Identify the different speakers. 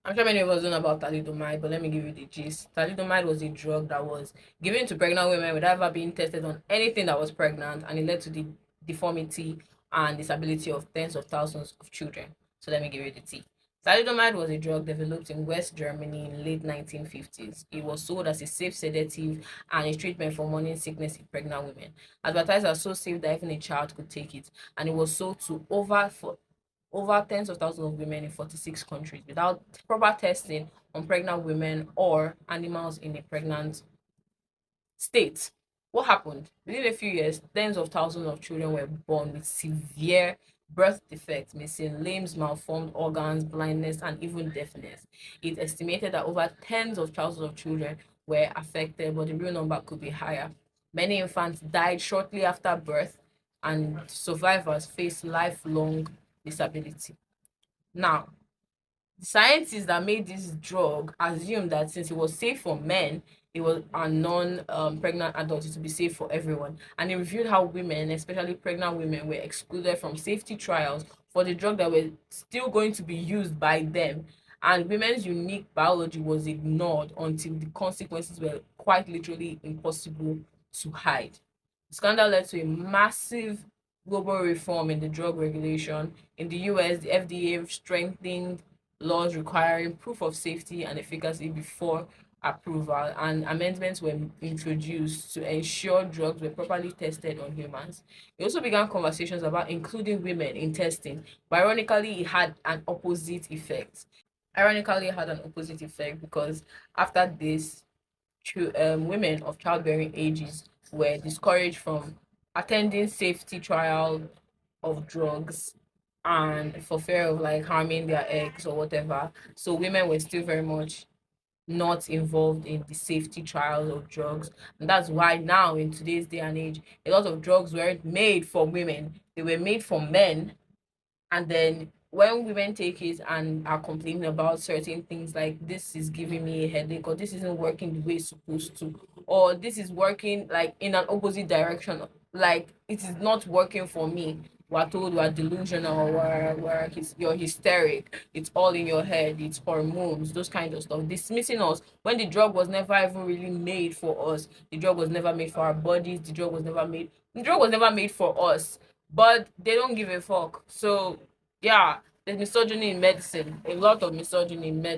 Speaker 1: I'm sure many of us don't know about thalidomide, but let me give you the gist. Thalidomide was a drug that was given to pregnant women without ever being tested on anything that was pregnant, and it led to the deformity and disability of tens of thousands of children. So let me give you the tea. Thalidomide was a drug developed in West Germany in late 1950s. It was sold as a safe sedative and a treatment for morning sickness in pregnant women. Advertised as so safe that even a child could take it, and it was sold to over tens of thousands of women in 46 countries without proper testing on pregnant women or animals in a pregnant state. What happened? Within a few years, tens of thousands of children were born with severe birth defects, missing limbs, malformed organs, blindness, and even deafness. It estimated that over tens of thousands of children were affected, but the real number could be higher. Many infants died shortly after birth, and survivors face lifelong disability. Now, the scientists that made this drug assumed that since it was safe for men, it was a non-pregnant adults to be safe for everyone. And it reviewed how women, especially pregnant women, were excluded from safety trials for the drug that were still going to be used by them. And women's unique biology was ignored until the consequences were quite literally impossible to hide. The scandal led to a massive global reform in the drug regulation. In the US, the FDA strengthened laws requiring proof of safety and efficacy before approval, and amendments were introduced to ensure drugs were properly tested on humans. It also began conversations about including women in testing, but ironically, it had an opposite effect. Ironically, it had an opposite effect because after this, women of childbearing ages were discouraged from attending safety trial of drugs and for fear of like harming their eggs or whatever. So women were still very much not involved in the safety trials of drugs. And that's why now in today's day and age, a lot of drugs weren't made for women. They were made for men, and then when women take it and are complaining about certain things like this is giving me a headache, or this isn't working the way it's supposed to, or this is working like in an opposite direction, like it is not working for me, we're told we're delusional, you're hysteric, it's all in your head, it's hormones, those kind of stuff, dismissing us when the drug was never even really made for us. The drug was never made for our bodies. The drug was never made for us, but they don't give a fuck. So yeah, there's misogyny in medicine, a lot of misogyny in medicine.